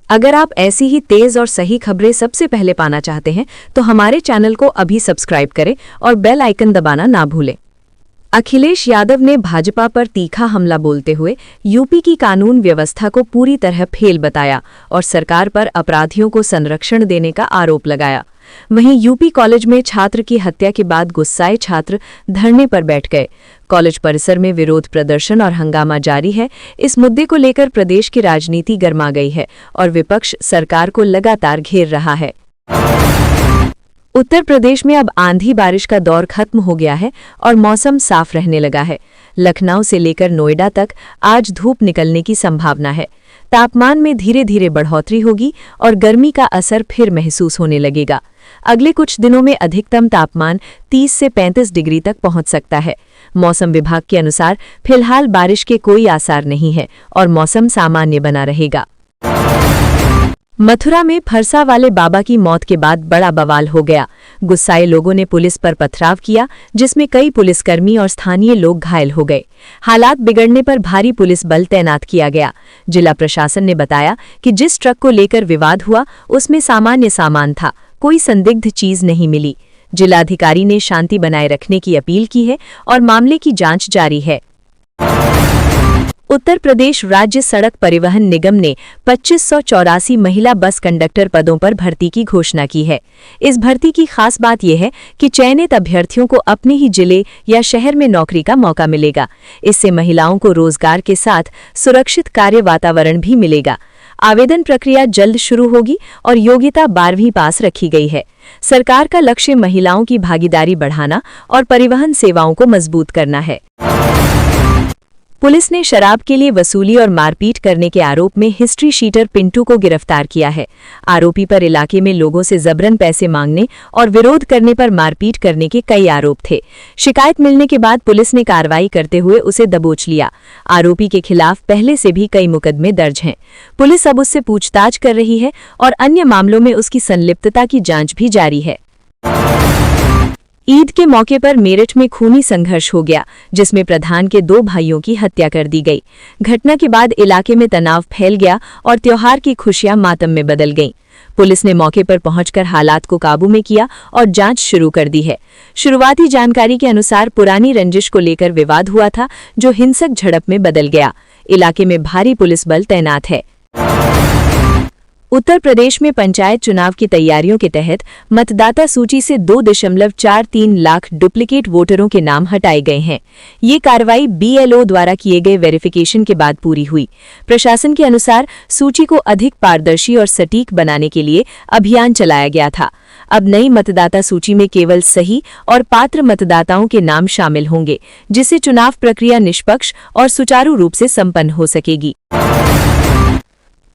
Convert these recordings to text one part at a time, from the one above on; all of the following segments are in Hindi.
अगर आप ऐसी ही तेज और सही खबरें सबसे पहले पाना चाहते हैं तो हमारे चैनल को अभी सब्सक्राइब करें और बेल आइकन दबाना ना भूलें। अखिलेश यादव ने भाजपा पर तीखा हमला बोलते हुए यूपी की कानून व्यवस्था को पूरी तरह फेल बताया और सरकार पर अपराधियों को संरक्षण देने का आरोप लगाया। वहीं यूपी कॉलेज में छात्र की हत्या के बाद गुस्साए छात्र धरने पर बैठ गए। कॉलेज परिसर में विरोध प्रदर्शन और हंगामा जारी है। इस मुद्दे को लेकर प्रदेश की राजनीति गर्मा गई है और विपक्ष सरकार को लगातार घेर रहा है। उत्तर प्रदेश में अब आंधी बारिश का दौर खत्म हो गया है और मौसम साफ रहने लगा है। लखनऊ से लेकर नोएडा तक आज धूप निकलने की संभावना है। तापमान में धीरे धीरे बढ़ोतरी होगी और गर्मी का असर फिर महसूस होने लगेगा। अगले कुछ दिनों में अधिकतम तापमान 30 से 35 डिग्री तक पहुंच सकता है। मौसम विभाग के अनुसार फिलहाल बारिश के कोई आसार नहीं है और मौसम सामान्य बना रहेगा। मथुरा में फरसा वाले बाबा की मौत के बाद बड़ा बवाल हो गया। गुस्साए लोगों ने पुलिस पर पथराव किया, जिसमें कई पुलिसकर्मी और स्थानीय लोग घायल हो गए। हालात बिगड़ने पर भारी पुलिस बल तैनात किया गया। जिला प्रशासन ने बताया कि जिस ट्रक को लेकर विवाद हुआ उसमें सामान्य सामान था, कोई संदिग्ध चीज नहीं मिली। जिलाधिकारी ने शांति बनाए रखने की अपील की है और मामले की जांच जारी है। उत्तर प्रदेश राज्य सड़क परिवहन निगम ने 2584 महिला बस कंडक्टर पदों पर भर्ती की घोषणा की है। इस भर्ती की खास बात यह है कि चयनित अभ्यर्थियों को अपने ही जिले या शहर में नौकरी का मौका मिलेगा। इससे महिलाओं को रोजगार के साथ सुरक्षित कार्य वातावरण भी मिलेगा। आवेदन प्रक्रिया जल्द शुरू होगी और योग्यता 12वीं पास रखी गई है। सरकार का लक्ष्य महिलाओं की भागीदारी बढ़ाना और परिवहन सेवाओं को मजबूत करना है। पुलिस ने शराब के लिए वसूली और मारपीट करने के आरोप में हिस्ट्री शीटर पिंटू को गिरफ्तार किया है। आरोपी पर इलाके में लोगों से जबरन पैसे मांगने और विरोध करने पर मारपीट करने के कई आरोप थे। शिकायत मिलने के बाद पुलिस ने कार्रवाई करते हुए उसे दबोच लिया। आरोपी के खिलाफ पहले से भी कई मुकदमे दर्ज हैं। पुलिस अब उससे पूछताछ कर रही है और अन्य मामलों में उसकी संलिप्तता की जांच भी जारी है। ईद के मौके पर मेरठ में खूनी संघर्ष हो गया, जिसमें प्रधान के 2 भाइयों की हत्या कर दी गई। घटना के बाद इलाके में तनाव फैल गया और त्योहार की खुशियां मातम में बदल गईं। पुलिस ने मौके पर पहुंचकर हालात को काबू में किया और जांच शुरू कर दी है। शुरुआती जानकारी के अनुसार पुरानी रंजिश को लेकर विवाद हुआ था, जो हिंसक झड़प में बदल गया। इलाके में भारी पुलिस बल तैनात है। उत्तर प्रदेश में पंचायत चुनाव की तैयारियों के तहत मतदाता सूची से 2.43 लाख डुप्लीकेट वोटरों के नाम हटाए गए हैं। ये कार्रवाई BLO द्वारा किए गए वेरिफिकेशन के बाद पूरी हुई। प्रशासन के अनुसार सूची को अधिक पारदर्शी और सटीक बनाने के लिए अभियान चलाया गया था। अब नई मतदाता सूची में केवल सही और पात्र मतदाताओं के नाम शामिल होंगे, जिससे चुनाव प्रक्रिया निष्पक्ष और सुचारू रूप से संपन्न हो सकेगी।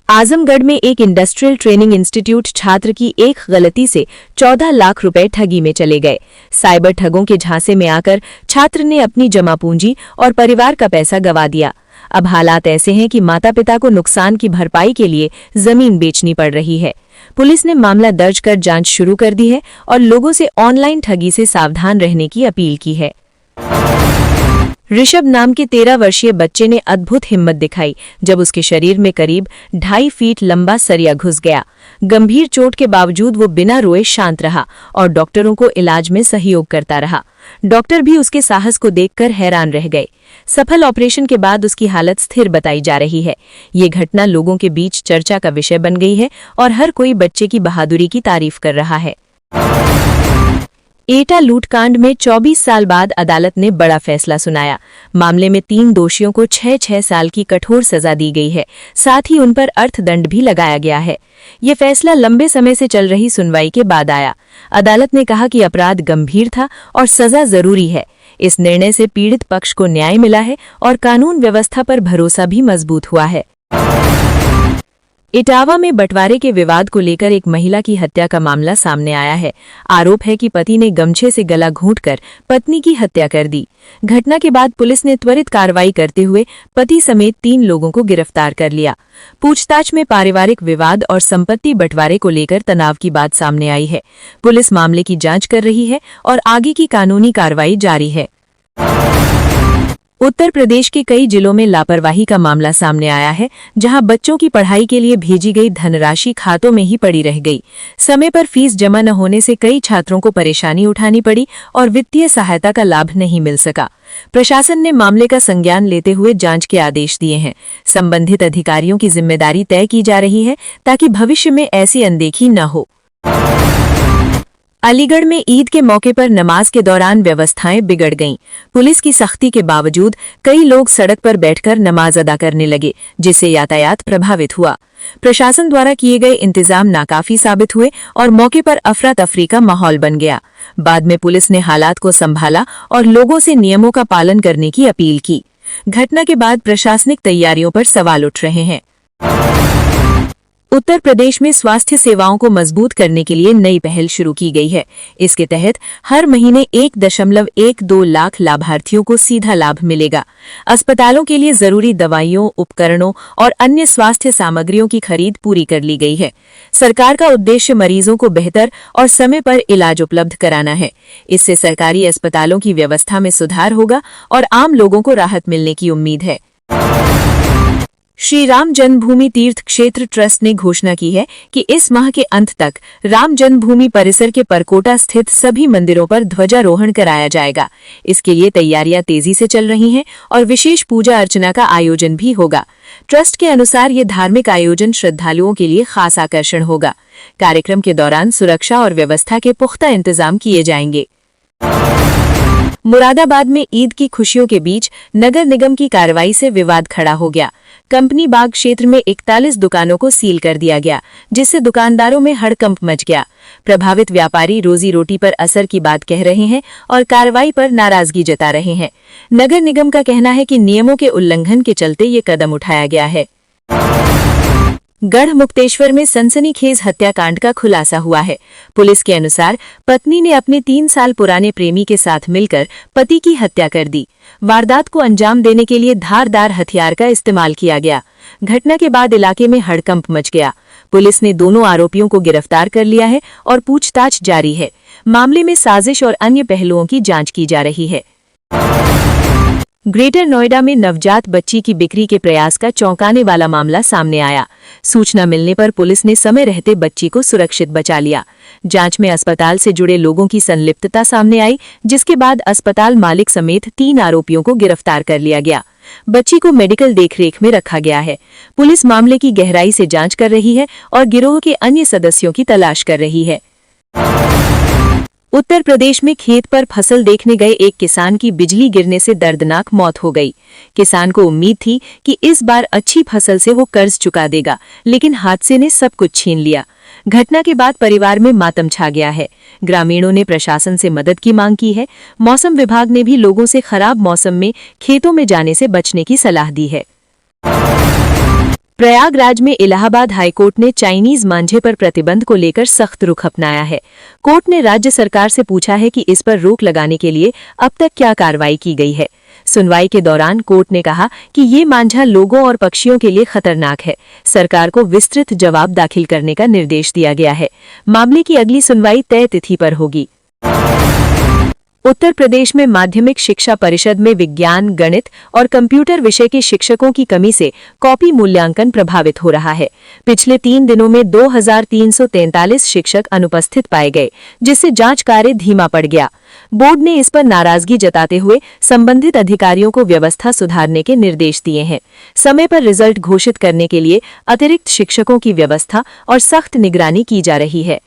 आजमगढ़ में एक इंडस्ट्रियल ट्रेनिंग इंस्टीट्यूट छात्र की एक गलती से 14 लाख रुपए ठगी में चले गए। साइबर ठगों के झांसे में आकर छात्र ने अपनी जमा पूंजी और परिवार का पैसा गंवा दिया। अब हालात ऐसे हैं कि माता-पिता को नुकसान की भरपाई के लिए जमीन बेचनी पड़ रही है। पुलिस ने मामला दर्ज कर जांच शुरू कर दी है और लोगों से ऑनलाइन ठगी से सावधान रहने की अपील की है। ऋषभ नाम के 13 वर्षीय बच्चे ने अद्भुत हिम्मत दिखाई जब उसके शरीर में करीब 2.5 फीट लंबा सरिया घुस गया। गंभीर चोट के बावजूद वो बिना रोए शांत रहा और डॉक्टरों को इलाज में सहयोग करता रहा। डॉक्टर भी उसके साहस को देखकर हैरान रह गए। सफल ऑपरेशन के बाद उसकी हालत स्थिर बताई जा रही है। ये घटना लोगों के बीच चर्चा का विषय बन गई है और हर कोई बच्चे की बहादुरी की तारीफ कर रहा है। एटा लूटकांड में 24 साल बाद अदालत ने बड़ा फैसला सुनाया। मामले में 3 दोषियों को 6-6 साल की कठोर सजा दी गई है। साथ ही उन पर अर्थदंड भी लगाया गया है। ये फैसला लंबे समय से चल रही सुनवाई के बाद आया। अदालत ने कहा कि अपराध गंभीर था और सजा जरूरी है। इस निर्णय से पीड़ित पक्ष को न्याय मिला है और कानून व्यवस्था पर भरोसा भी मजबूत हुआ है। इटावा में बंटवारे के विवाद को लेकर एक महिला की हत्या का मामला सामने आया है। आरोप है कि पति ने गमछे से गला घोंटकर पत्नी की हत्या कर दी। घटना के बाद पुलिस ने त्वरित कार्रवाई करते हुए पति समेत 3 लोगों को गिरफ्तार कर लिया। पूछताछ में पारिवारिक विवाद और संपत्ति बंटवारे को लेकर तनाव की बात सामने आई है। पुलिस मामले की जांच कर रही है और आगे की कानूनी कार्रवाई जारी है। उत्तर प्रदेश के कई जिलों में लापरवाही का मामला सामने आया है, जहां बच्चों की पढ़ाई के लिए भेजी गई धनराशि खातों में ही पड़ी रह गई। समय पर फीस जमा न होने से कई छात्रों को परेशानी उठानी पड़ी और वित्तीय सहायता का लाभ नहीं मिल सका। प्रशासन ने मामले का संज्ञान लेते हुए जांच के आदेश दिए हैं। संबंधित अधिकारियों की जिम्मेदारी तय की जा रही है ताकि भविष्य में ऐसी अनदेखी न हो। अलीगढ़ में ईद के मौके पर नमाज के दौरान व्यवस्थाएं बिगड़ गईं। पुलिस की सख्ती के बावजूद कई लोग सड़क पर बैठकर नमाज अदा करने लगे, जिससे यातायात प्रभावित हुआ। प्रशासन द्वारा किए गए इंतजाम नाकाफी साबित हुए और मौके पर अफरा तफरी का माहौल बन गया। बाद में पुलिस ने हालात को संभाला और लोगों से नियमों का पालन करने की अपील की। घटना के बाद प्रशासनिक तैयारियों पर सवाल उठ रहे हैं। उत्तर प्रदेश में स्वास्थ्य सेवाओं को मजबूत करने के लिए नई पहल शुरू की गई है। इसके तहत हर महीने 1.12 लाख लाभार्थियों को सीधा लाभ मिलेगा। अस्पतालों के लिए जरूरी दवाइयों, उपकरणों और अन्य स्वास्थ्य सामग्रियों की खरीद पूरी कर ली गई है। सरकार का उद्देश्य मरीजों को बेहतर और समय पर इलाज उपलब्ध कराना है। इससे सरकारी अस्पतालों की व्यवस्था में सुधार होगा और आम लोगों को राहत मिलने की उम्मीद है। श्री राम जन्मभूमि तीर्थ क्षेत्र ट्रस्ट ने घोषणा की है कि इस माह के अंत तक राम जन्मभूमि परिसर के परकोटा स्थित सभी मंदिरों पर ध्वजारोहण कराया जाएगा। इसके लिए तैयारियां तेजी से चल रही हैं और विशेष पूजा अर्चना का आयोजन भी होगा। ट्रस्ट के अनुसार ये धार्मिक आयोजन श्रद्धालुओं के लिए खास आकर्षण होगा। कार्यक्रम के दौरान सुरक्षा और व्यवस्था के पुख्ता इंतजाम किए जाएंगे। मुरादाबाद में ईद की खुशियों के बीच नगर निगम की कार्रवाई से विवाद खड़ा हो गया। कंपनी बाग क्षेत्र में 41 दुकानों को सील कर दिया गया, जिससे दुकानदारों में हड़कंप मच गया। प्रभावित व्यापारी रोजी रोटी पर असर की बात कह रहे हैं और कार्रवाई पर नाराजगी जता रहे हैं। नगर निगम का कहना है कि नियमों के उल्लंघन के चलते ये कदम उठाया गया है। गढ़ मुक्तेश्वर में सनसनीखेज हत्याकांड का खुलासा हुआ है। पुलिस के अनुसार पत्नी ने अपने 3 साल पुराने प्रेमी के साथ मिलकर पति की हत्या कर दी। वारदात को अंजाम देने के लिए धारदार हथियार का इस्तेमाल किया गया। घटना के बाद इलाके में हड़कंप मच गया। पुलिस ने दोनों आरोपियों को गिरफ्तार कर लिया है और पूछताछ जारी है। मामले में साजिश और अन्य पहलुओं की जांच की जा रही है। ग्रेटर नोएडा में नवजात बच्ची की बिक्री के प्रयास का चौंकाने वाला मामला सामने आया। सूचना मिलने पर पुलिस ने समय रहते बच्ची को सुरक्षित बचा लिया। जांच में अस्पताल से जुड़े लोगों की संलिप्तता सामने आई, जिसके बाद अस्पताल मालिक समेत 3 आरोपियों को गिरफ्तार कर लिया गया। बच्ची को मेडिकल देखरेख में रखा गया है। पुलिस मामले की गहराई से जांच कर रही है और गिरोह के अन्य सदस्यों की तलाश कर रही है। उत्तर प्रदेश में खेत पर फसल देखने गए एक किसान की बिजली गिरने से दर्दनाक मौत हो गई। किसान को उम्मीद थी कि इस बार अच्छी फसल से वो कर्ज चुका देगा, लेकिन हादसे ने सब कुछ छीन लिया। घटना के बाद परिवार में मातम छा गया है। ग्रामीणों ने प्रशासन से मदद की मांग की है। मौसम विभाग ने भी लोगों से खराब मौसम में खेतों में जाने से बचने की सलाह दी है। प्रयागराज में इलाहाबाद हाईकोर्ट ने चाइनीज मांझे पर प्रतिबंध को लेकर सख्त रुख अपनाया है। कोर्ट ने राज्य सरकार से पूछा है कि इस पर रोक लगाने के लिए अब तक क्या कार्रवाई की गई है। सुनवाई के दौरान कोर्ट ने कहा कि ये मांझा लोगों और पक्षियों के लिए खतरनाक है। सरकार को विस्तृत जवाब दाखिल करने का निर्देश दिया गया है। मामले की अगली सुनवाई तय तिथि पर होगी। उत्तर प्रदेश में माध्यमिक शिक्षा परिषद में विज्ञान, गणित और कंप्यूटर विषय के शिक्षकों की कमी से कॉपी मूल्यांकन प्रभावित हो रहा है। पिछले 3 दिनों में 2343 शिक्षक अनुपस्थित पाए गए, जिससे जांच कार्य धीमा पड़ गया। बोर्ड ने इस पर नाराजगी जताते हुए संबंधित अधिकारियों को व्यवस्था सुधारने के निर्देश दिए हैं। समय पर रिजल्ट घोषित करने के लिए अतिरिक्त शिक्षकों की व्यवस्था और सख्त निगरानी की जा रही है।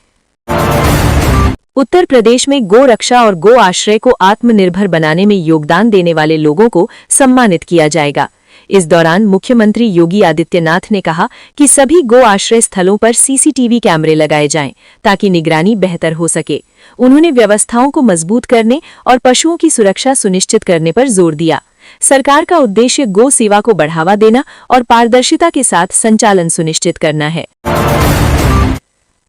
उत्तर प्रदेश में गो रक्षा और गो आश्रय को आत्मनिर्भर बनाने में योगदान देने वाले लोगों को सम्मानित किया जाएगा। इस दौरान मुख्यमंत्री योगी आदित्यनाथ ने कहा कि सभी गो आश्रय स्थलों पर सीसीटीवी कैमरे लगाए जाएं, ताकि निगरानी बेहतर हो सके। उन्होंने व्यवस्थाओं को मजबूत करने और पशुओं की सुरक्षा सुनिश्चित करने पर जोर दिया। सरकार का उद्देश्य गो सेवा को बढ़ावा देना और पारदर्शिता के साथ संचालन सुनिश्चित करना है।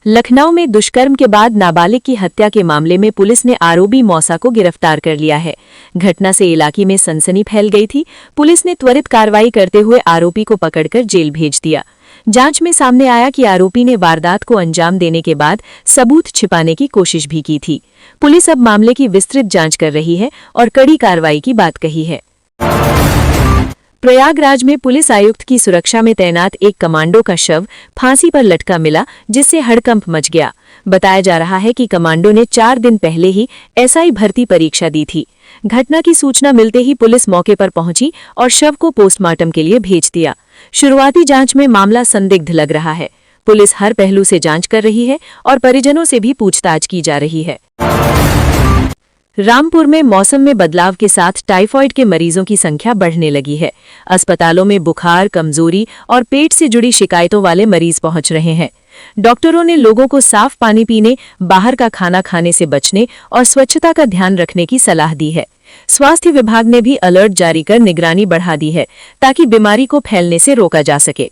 लखनऊ में दुष्कर्म के बाद नाबालिग की हत्या के मामले में पुलिस ने आरोपी मौसा को गिरफ्तार कर लिया है। घटना से इलाके में सनसनी फैल गई थी। पुलिस ने त्वरित कार्रवाई करते हुए आरोपी को पकड़कर जेल भेज दिया। जांच में सामने आया कि आरोपी ने वारदात को अंजाम देने के बाद सबूत छिपाने की कोशिश भी की थी। पुलिस अब मामले की विस्तृत जांच कर रही है और कड़ी कार्रवाई की बात कही है। प्रयागराज में पुलिस आयुक्त की सुरक्षा में तैनात एक कमांडो का शव फांसी पर लटका मिला, जिससे हड़कंप मच गया। बताया जा रहा है कि कमांडो ने 4 दिन पहले ही एसआई भर्ती परीक्षा दी थी। घटना की सूचना मिलते ही पुलिस मौके पर पहुंची और शव को पोस्टमार्टम के लिए भेज दिया। शुरुआती जांच में मामला संदिग्ध लग रहा है। पुलिस हर पहलू से जांच कर रही है और परिजनों से भी पूछताछ की जा रही है। रामपुर में मौसम में बदलाव के साथ टाइफॉइड के मरीजों की संख्या बढ़ने लगी है। अस्पतालों में बुखार, कमजोरी और पेट से जुड़ी शिकायतों वाले मरीज पहुंच रहे हैं। डॉक्टरों ने लोगों को साफ पानी पीने, बाहर का खाना खाने से बचने और स्वच्छता का ध्यान रखने की सलाह दी है। स्वास्थ्य विभाग ने भी अलर्ट जारी कर निगरानी बढ़ा दी है ताकि बीमारी को फैलने से रोका जा सके।